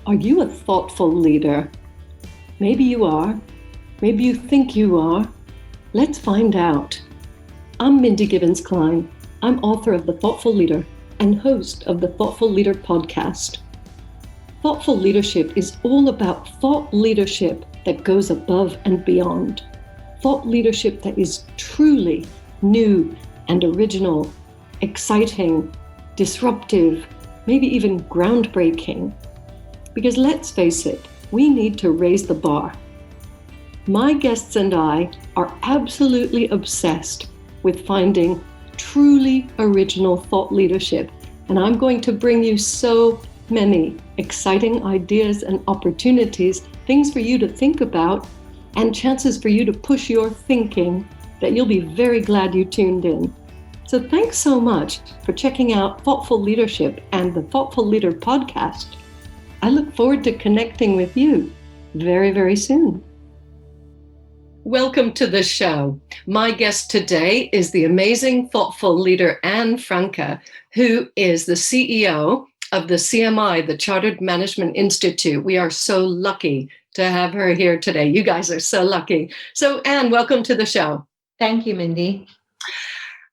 Are you a thoughtful leader? Maybe you are. Maybe you think you are. Let's find out. I'm Mindy Gibbins-Klein. I'm author of The Thoughtful Leader and host of the Thoughtful Leader podcast. Thoughtful leadership is all about thought leadership that goes above and beyond. Thought leadership that is truly new and original, exciting, disruptive, maybe even groundbreaking. Because let's face it, we need to raise the bar. My guests and I are absolutely obsessed with finding truly original thought leadership, and I'm going to bring you so many exciting ideas and opportunities, things for you to think about, and chances for you to push your thinking that you'll be very glad you tuned in. So thanks so much for checking out Thoughtful Leadership and the Thoughtful Leader podcast. I look forward to connecting with you very, very soon. Welcome to the show. My guest today is the amazing thoughtful leader Anne Francke, who is the CEO of the CMI, the Chartered Management Institute. We are so lucky to have her here today. You guys are so lucky. So Anne, welcome to the show. Thank you, Mindy.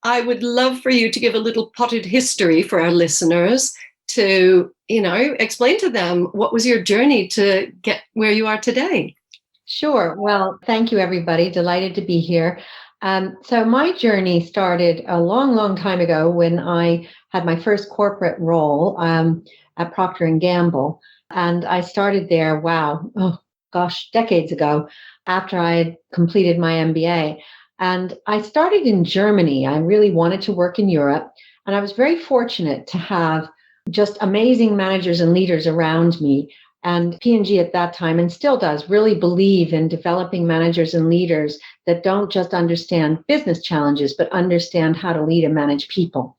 I would love for you to give a little potted history for our listeners to, explain to them what was your journey to get where you are today. Sure. Well, thank you, everybody. Delighted to be here. So my journey started a long, long time ago when I had my first corporate role at Procter Gamble. And I started there, decades ago, after I had completed my MBA. And I started in Germany. I really wanted to work in Europe. And I was very fortunate to have just amazing managers and leaders around me. And P&G at that time, and still does, really believe in developing managers and leaders that don't just understand business challenges, but understand how to lead and manage people.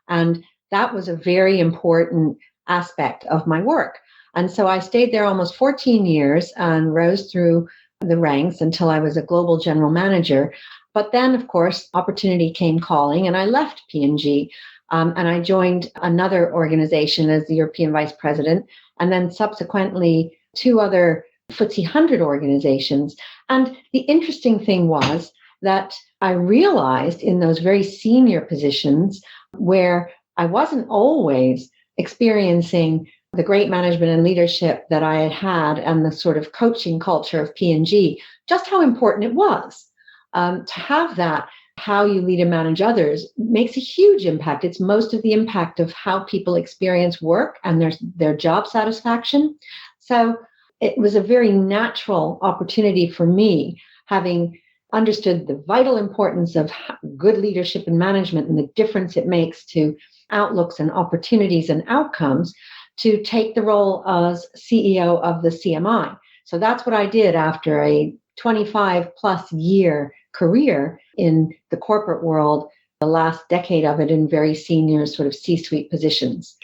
And that was a very important aspect of my work. And so I stayed there almost 14 years and rose through the ranks until I was a global general manager. But then, of course, opportunity came calling, and I left P&G. And I joined another organization as the European Vice President, and then subsequently 2 other FTSE 100 organizations. And the interesting thing was that I realized in those very senior positions where I wasn't always experiencing the great management and leadership that I had had and the sort of coaching culture of P&G, just how important it was to have that. How you lead and manage others makes a huge impact. It's most of the impact of how people experience work and their job satisfaction. So it was a very natural opportunity for me, having understood the vital importance of good leadership and management and the difference it makes to outlooks and opportunities and outcomes, to take the role as CEO of the CMI. So that's what I did after a 25 plus year career in the corporate world, the last decade of it in very senior sort of C-suite positions.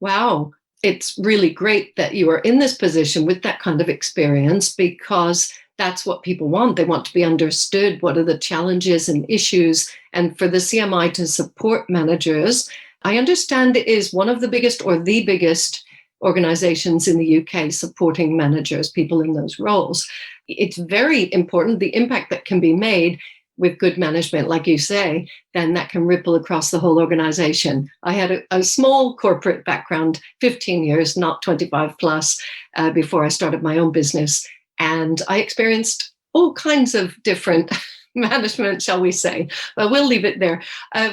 Wow. It's really great that you are in this position with that kind of experience, because that's what people want. They want to be understood. What are the challenges and issues? And for the CMI to support managers, I understand it is one of the biggest or the biggest organizations in the UK supporting managers, people in those roles. It's very important, the impact that can be made with good management, like you say, then that can ripple across the whole organization. I had a small corporate background, 15 years, not 25 plus, before I started my own business. And I experienced all kinds of different management, shall we say. But we'll leave it there.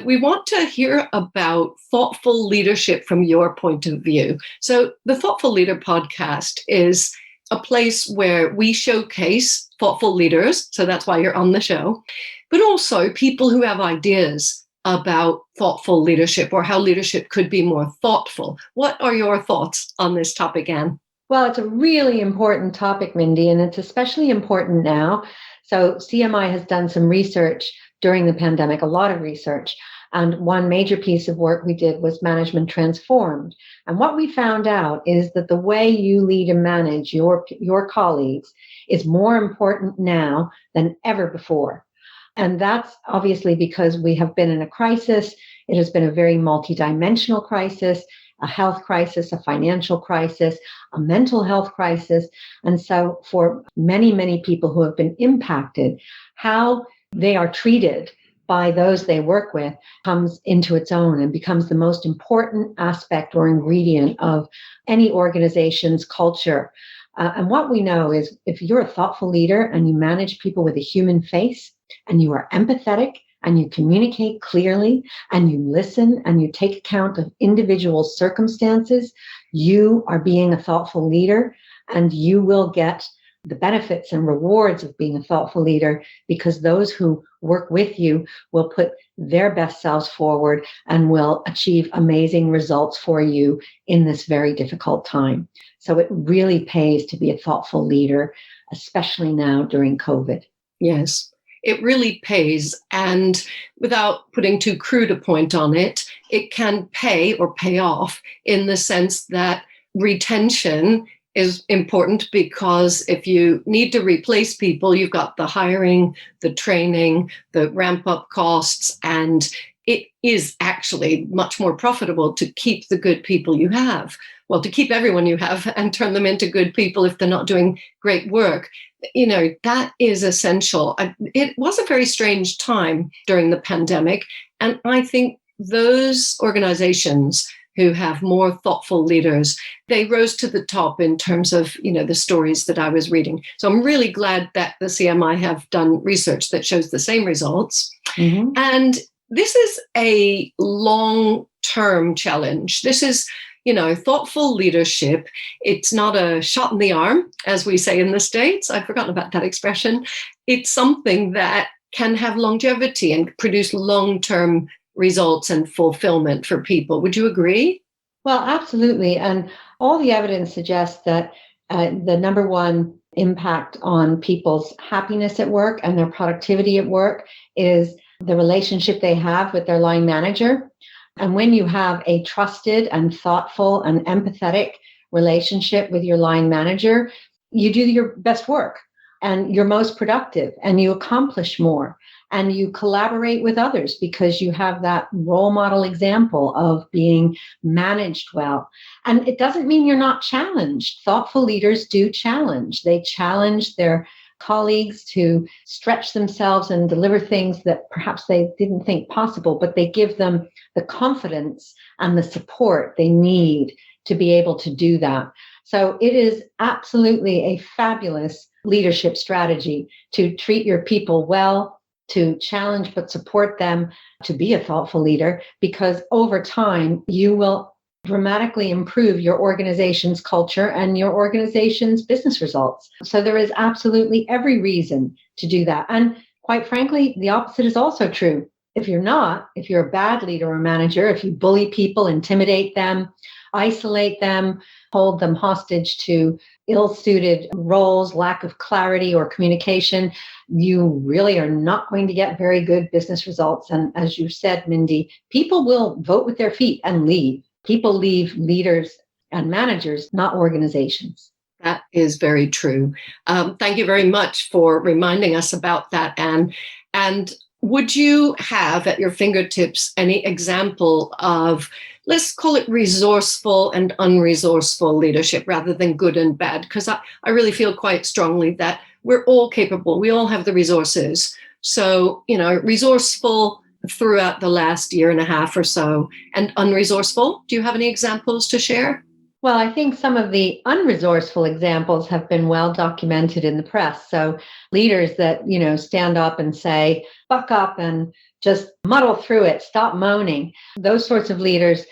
We want to hear about thoughtful leadership from your point of view. So the Thoughtful Leader podcast is a place where we showcase thoughtful leaders. So that's why you're on the show, but also people who have ideas about thoughtful leadership or how leadership could be more thoughtful. What are your thoughts on this topic, Anne? Well, it's a really important topic, Mindy, and it's especially important now. So CMI has done some research during the pandemic, a lot of research. And one major piece of work we did was Management Transformed. And what we found out is that the way you lead and manage your colleagues is more important now than ever before. And that's obviously because we have been in a crisis. It has been a very multidimensional crisis. a health crisis, a financial crisis, a mental health crisis. And so for many, many people who have been impacted, how they are treated by those they work with comes into its own and becomes the most important aspect or ingredient of any organization's culture. And what we know is if you're a thoughtful leader and you manage people with a human face and you are empathetic and you communicate clearly and you listen and you take account of individual circumstances, you are being a thoughtful leader and you will get the benefits and rewards of being a thoughtful leader because those who work with you will put their best selves forward and will achieve amazing results for you in this very difficult time. So it really pays to be a thoughtful leader, especially now during COVID. Yes, it really pays. And without putting too crude a point on it, it can pay or pay off in the sense that retention is important because if you need to replace people, you've got the hiring, the training, the ramp up costs, and it is actually much more profitable to keep the good people you have. Well, to keep everyone you have and turn them into good people if they're not doing great work. You know, that is essential. It was a very strange time during the pandemic. And I think those organizations who have more thoughtful leaders, they rose to the top in terms of, you know, the stories that I was reading. So I'm really glad that the CMI have done research that shows the same results. Mm-hmm. And this is a long-term challenge. This is, you know, thoughtful leadership. It's not a shot in the arm, as we say in the States. I've forgotten about that expression. It's something that can have longevity and produce long-term results and fulfillment for people. Would you agree? Well, absolutely. And all the evidence suggests that the number one impact on people's happiness at work and their productivity at work is the relationship they have with their line manager. And when you have a trusted and thoughtful and empathetic relationship with your line manager, you do your best work and you're most productive and you accomplish more and you collaborate with others because you have that role model example of being managed well. And it doesn't mean you're not challenged. Thoughtful leaders do challenge. They challenge their colleagues to stretch themselves and deliver things that perhaps they didn't think possible, but they give them the confidence and the support they need to be able to do that. So it is absolutely a fabulous leadership strategy to treat your people well, to challenge but support them, to be a thoughtful leader, because over time you will dramatically improve your organization's culture and your organization's business results. So there is absolutely every reason to do that. And quite frankly, the opposite is also true. If you're a bad leader or manager, if you bully people, intimidate them, isolate them, hold them hostage to ill-suited roles, lack of clarity or communication, you really are not going to get very good business results. And as you said, Mindy, people will vote with their feet and leave. People leave leaders and managers, not organizations. That is very true. Thank you very much for reminding us about that, Anne. And would you have at your fingertips any example of, let's call it resourceful and unresourceful leadership rather than good and bad? Because I really feel quite strongly that we're all capable. We all have the resources. So, you know, resourceful throughout the last year and a half or so, and unresourceful. Do you have any examples to share? Well, I think some of the unresourceful examples have been well documented in the press. So leaders that, you know, stand up and say, buck up and just muddle through it, stop moaning. Those sorts of leaders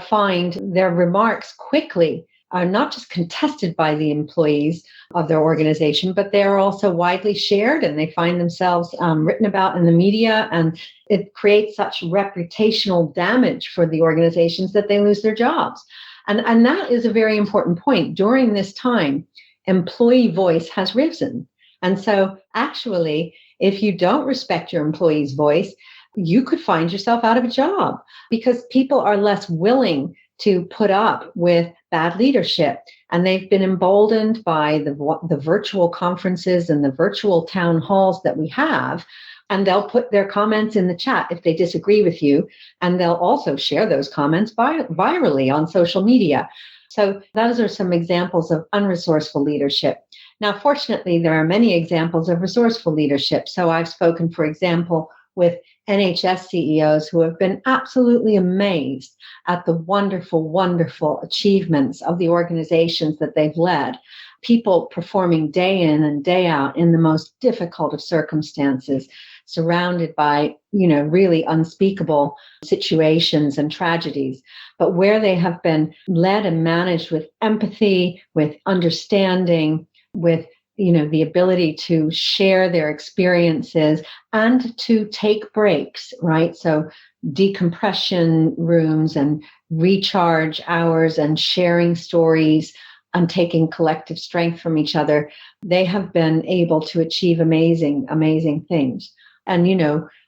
find their remarks quickly are not just contested by the employees of their organization, but they are also widely shared and they find themselves written about in the media, and it creates such reputational damage for the organizations that they lose their jobs. And that is a very important point. During this time, employee voice has risen. And so actually, if you don't respect your employee's voice, you could find yourself out of a job because people are less willing to put up with bad leadership. And they've been emboldened by the virtual conferences and the virtual town halls that we have, And they'll put their comments in the chat if they disagree with you. And they'll also share those comments virally on social media. So those are some examples of unresourceful leadership. Now, fortunately, there are many examples of resourceful leadership. So I've spoken, for example, with NHS CEOs who have been absolutely amazed at the wonderful, wonderful achievements of the organizations that they've led. People performing day in and day out in the most difficult of circumstances, surrounded by, really unspeakable situations and tragedies, but where they have been led and managed with empathy, with understanding, with the ability to share their experiences and to take breaks, right? So decompression rooms and recharge hours and sharing stories and taking collective strength from each other. They have been able to achieve amazing, amazing things. And,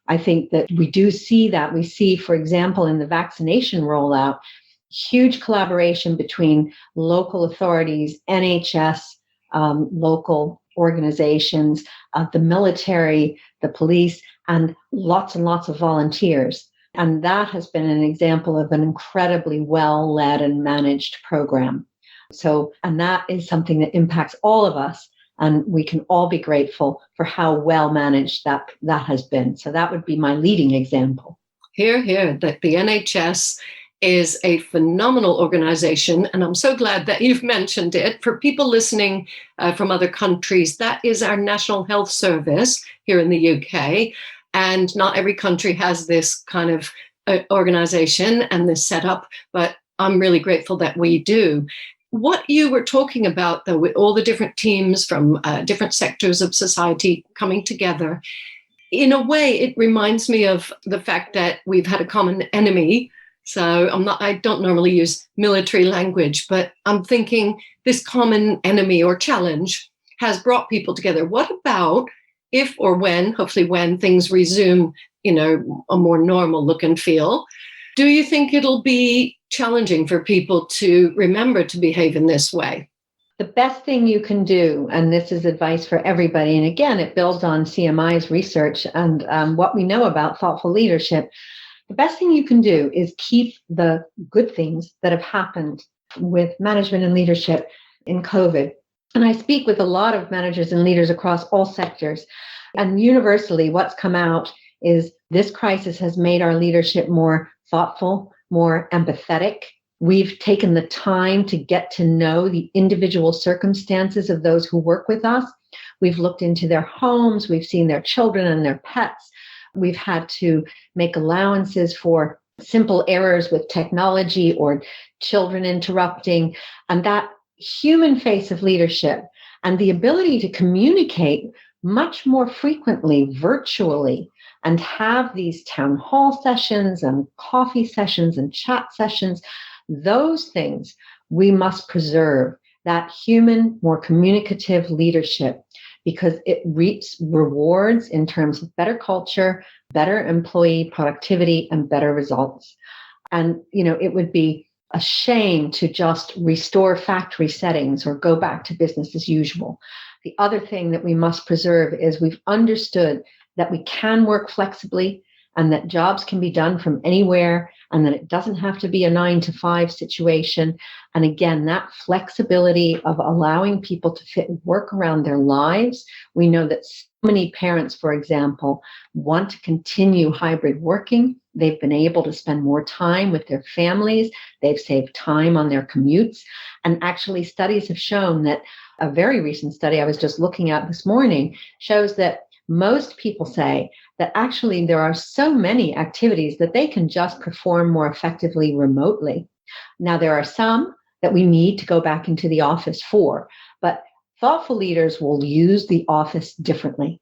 I think that we do see that. We see, for example, in the vaccination rollout, huge collaboration between local authorities, NHS, local organizations, the military, the police, and lots of volunteers. And that has been an example of an incredibly well-led and managed program. So, and that is something that impacts all of us. And we can all be grateful for how well managed that has been. So that would be my leading example. Hear, hear, that the NHS is a phenomenal organization. And I'm so glad that you've mentioned it. For people listening from other countries, that is our National Health Service here in the UK. And not every country has this kind of organization and this setup, but I'm really grateful that we do. What you were talking about, though, with all the different teams from different sectors of society coming together, in a way, it reminds me of the fact that we've had a common enemy. So I don't normally use military language, but I'm thinking this common enemy or challenge has brought people together. What about if or when, hopefully when things resume, a more normal look and feel? Do you think it'll be challenging for people to remember to behave in this way? The best thing you can do, and this is advice for everybody, and again, it builds on CMI's research and what we know about thoughtful leadership. The best thing you can do is keep the good things that have happened with management and leadership in COVID. And I speak with a lot of managers and leaders across all sectors. And universally, what's come out is this crisis has made our leadership more thoughtful, more empathetic. We've taken the time to get to know the individual circumstances of those who work with us. We've looked into their homes. We've seen their children and their pets. We've had to make allowances for simple errors with technology or children interrupting. And that human face of leadership and the ability to communicate much more frequently virtually and have these town hall sessions and coffee sessions and chat sessions, those things we must preserve, that human, more communicative leadership, because it reaps rewards in terms of better culture, better employee productivity, and better results. And, it would be a shame to just restore factory settings or go back to business as usual. The other thing that we must preserve is we've understood that we can work flexibly and that jobs can be done from anywhere and that it doesn't have to be a 9-to-5 situation. And again, that flexibility of allowing people to fit work around their lives. We know that so many parents, for example, want to continue hybrid working. They've been able to spend more time with their families. They've saved time on their commutes. And actually, studies have shown that a very recent study I was just looking at this morning shows that most people say that actually there are so many activities that they can just perform more effectively remotely. Now, there are some that we need to go back into the office for, but thoughtful leaders will use the office differently.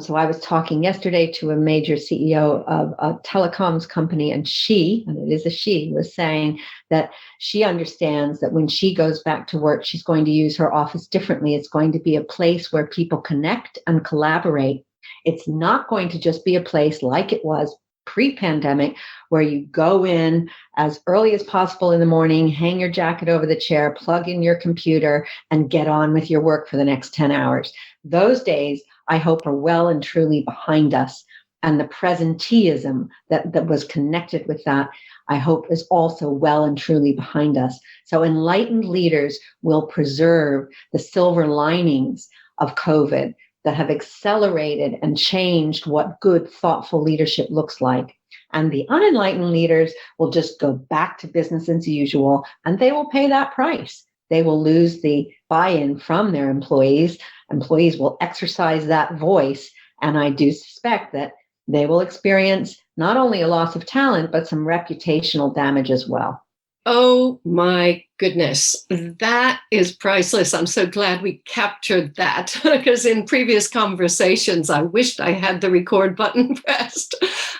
So I was talking yesterday to a major CEO of a telecoms company, and it is a she, was saying that she understands that when she goes back to work, she's going to use her office differently. It's going to be a place where people connect and collaborate. It's not going to just be a place like it was pre-pandemic, where you go in as early as possible in the morning, hang your jacket over the chair, plug in your computer, and get on with your work for the next 10 hours. Those days I hope are well and truly behind us. And the presenteeism that was connected with that, I hope is also well and truly behind us. So enlightened leaders will preserve the silver linings of COVID that have accelerated and changed what good, thoughtful leadership looks like. And the unenlightened leaders will just go back to business as usual, and they will pay that price. They will lose the buy-in from their employees. Employees will exercise that voice, and I do suspect that they will experience not only a loss of talent, but some reputational damage as well. Oh my goodness, that is priceless. I'm so glad we captured that, because in previous conversations, I wished I had the record button pressed.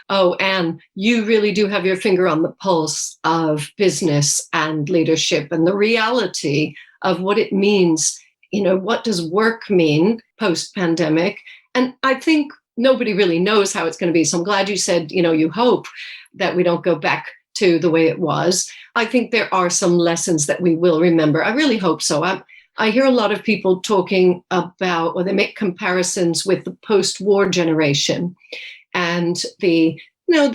Oh, Anne, you really do have your finger on the pulse of business and leadership and the reality of what it means. What does work mean post-pandemic? And I think nobody really knows how it's going to be. So I'm glad you said, you hope that we don't go back to the way it was. I think there are some lessons that we will remember. I really hope so. I hear a lot of people talking about, or they make comparisons with the post-war generation and the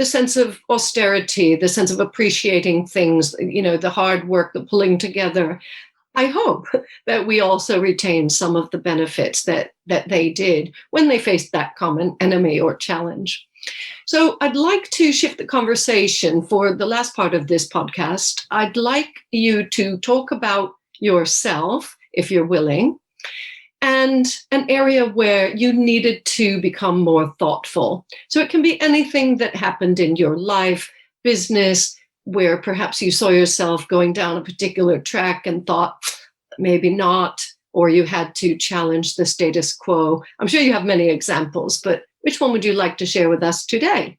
sense of austerity, the sense of appreciating things, the hard work, the pulling together. I hope that we also retain some of the benefits that they did when they faced that common enemy or challenge. So I'd like to shift the conversation for the last part of this podcast. I'd like you to talk about yourself, if you're willing, and an area where you needed to become more thoughtful. So it can be anything that happened in your life, business, where perhaps you saw yourself going down a particular track and thought, maybe not, or you had to challenge the status quo. I'm sure you have many examples, but which one would you like to share with us today?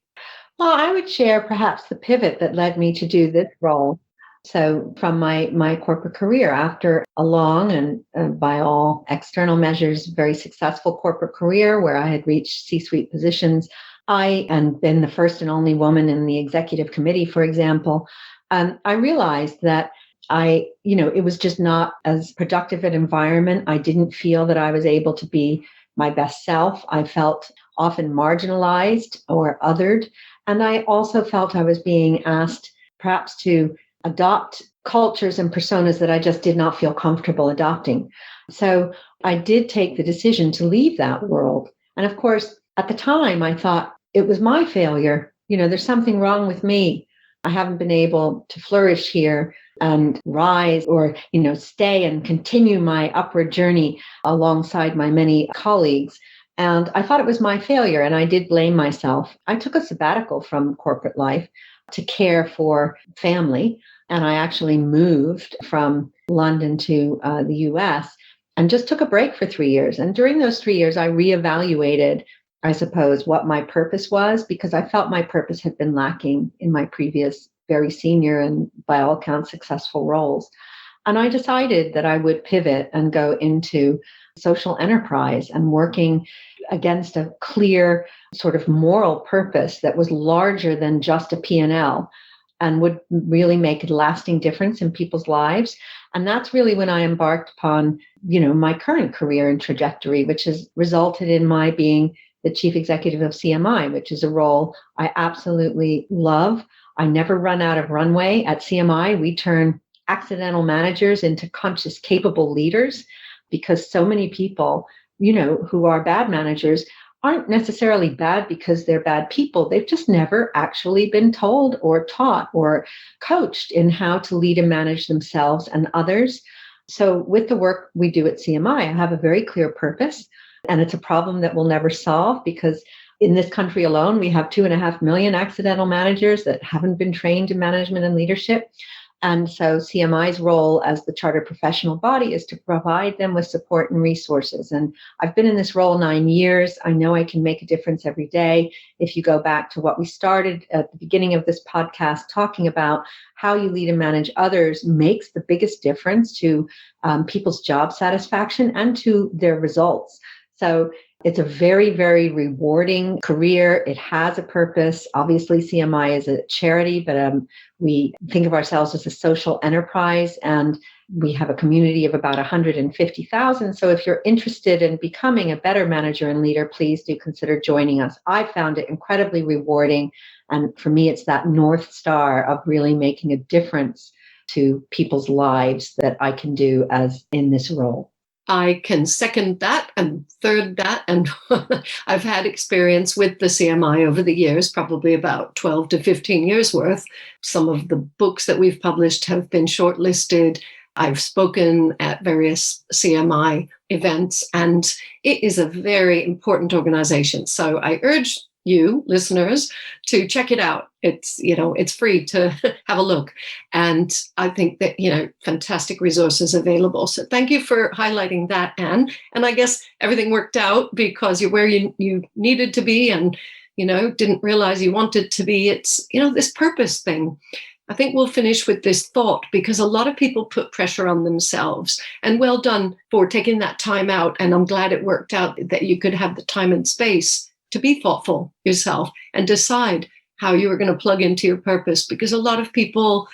Well, I would share perhaps the pivot that led me to do this role. So from my corporate career, after a long and by all external measures, very successful corporate career where I had reached C-suite positions, and been the first and only woman in the executive committee, for example, I realized that it was just not as productive an environment. I didn't feel that I was able to be my best self. I felt often marginalized or othered. And I also felt I was being asked perhaps to adopt cultures and personas that I just did not feel comfortable adopting. So I did take the decision to leave that world. And of course, at the time, I thought it was my failure. There's something wrong with me. I haven't been able to flourish here and rise or, stay and continue my upward journey alongside my many colleagues. And I thought it was my failure, and I did blame myself. I took a sabbatical from corporate life to care for family, and I actually moved from London to the US and just took a break for 3 years. And during those 3 years, I reevaluated, I suppose, what my purpose was, because I felt my purpose had been lacking in my previous very senior and by all accounts successful roles. And I decided that I would pivot and go into social enterprise and working against a clear sort of moral purpose that was larger than just a P&L and would really make a lasting difference in people's lives. And that's really when I embarked upon, my current career and trajectory, which has resulted in my being the chief executive of CMI, which is a role I absolutely love. I never run out of runway. At CMI, we turn accidental managers into conscious, capable leaders, because so many people, who are bad managers aren't necessarily bad because they're bad people. They've just never actually been told or taught or coached in how to lead and manage themselves and others. So with the work we do at CMI, I have a very clear purpose, and it's a problem that we'll never solve because in this country alone, we have 2.5 million accidental managers that haven't been trained in management and leadership. And so CMI's role as the chartered professional body is to provide them with support and resources. And I've been in this role 9 years. I know I can make a difference every day. If you go back to what we started at the beginning of this podcast, talking about how you lead and manage others makes the biggest difference to people's job satisfaction and to their results. So it's a very, very rewarding career. It has a purpose. Obviously, CMI is a charity, but we think of ourselves as a social enterprise. And We have a community of about 150,000. So if you're interested in becoming a better manager and leader, please do consider joining us. I found it incredibly rewarding. And for me, it's that North Star of really making a difference to people's lives that I can do as in this role. I can second that and third that. And I've had experience with the CMI over the years, probably about 12 to 15 years worth. Some of the books that we've published have been shortlisted. I've spoken at various CMI events, and it is a very important organization. So I urge you listeners to check it out. It's free to have a look. And I think that, fantastic resources available. So thank you for highlighting that, Anne. And I guess everything worked out because you're where you needed to be and, didn't realize you wanted to be. It's, this purpose thing. I think we'll finish with this thought because a lot of people put pressure on themselves, and well done for taking that time out. And I'm glad it worked out that you could have the time and space to be thoughtful yourself and decide how you are going to plug into your purpose, because a lot of people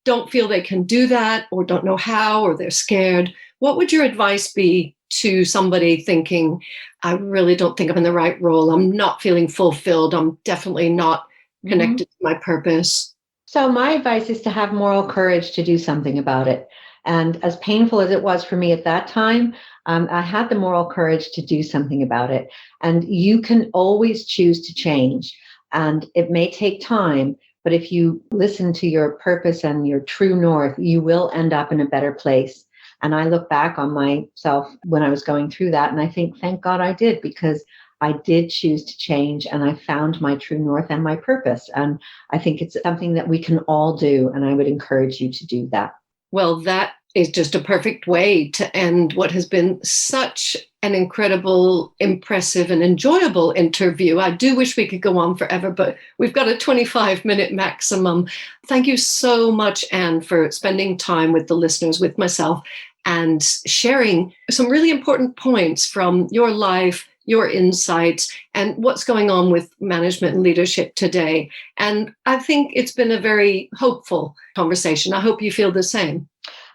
don't feel they can do that or don't know how, or they're scared. What would your advice be to somebody thinking, I really don't think I'm in the right role. I'm not feeling fulfilled. I'm definitely not connected to my purpose. So my advice is to have moral courage to do something about it. And as painful as it was for me at that time, I had the moral courage to do something about it. And you can always choose to change. And it may take time, but if you listen to your purpose and your true north, you will end up in a better place. And I look back on myself when I was going through that, and I think, thank God I did, because I did choose to change and I found my true north and my purpose. And I think it's something that we can all do. And I would encourage you to do that. Well, that is just a perfect way to end what has been such an incredible, impressive, and enjoyable interview. I do wish we could go on forever, but we've got a 25-minute maximum. Thank you so much, Anne, for spending time with the listeners, with myself, and sharing some really important points from your life, your insights, and what's going on with management and leadership today. And I think it's been a very hopeful conversation. I hope you feel the same.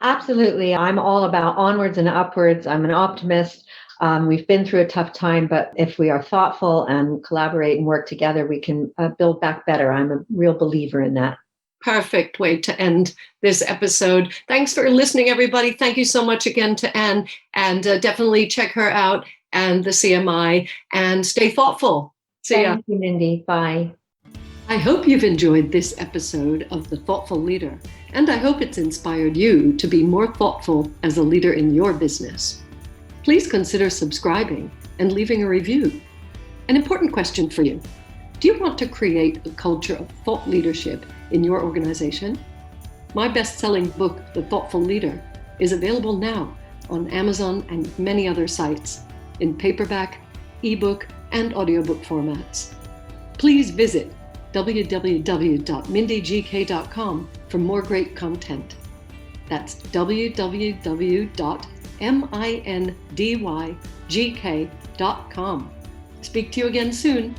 Absolutely. I'm all about onwards and upwards. I'm an optimist. We've been through a tough time, but if we are thoughtful and collaborate and work together, we can build back better. I'm a real believer in that. Perfect way to end this episode. Thanks for listening, everybody. Thank you so much again to Anne, and definitely check her out and the CMI, and stay thoughtful. See ya. Thank you, Mindy. Bye. I hope you've enjoyed this episode of The Thoughtful Leader, and I hope it's inspired you to be more thoughtful as a leader in your business. Please consider subscribing and leaving a review. An important question for you. Do you want to create a culture of thought leadership in your organization? My best-selling book, The Thoughtful Leader, is available now on Amazon and many other sites in paperback, ebook, and audiobook formats. Please visit www.mindygk.com for more great content. That's www.mindygk.com. Speak to you again soon.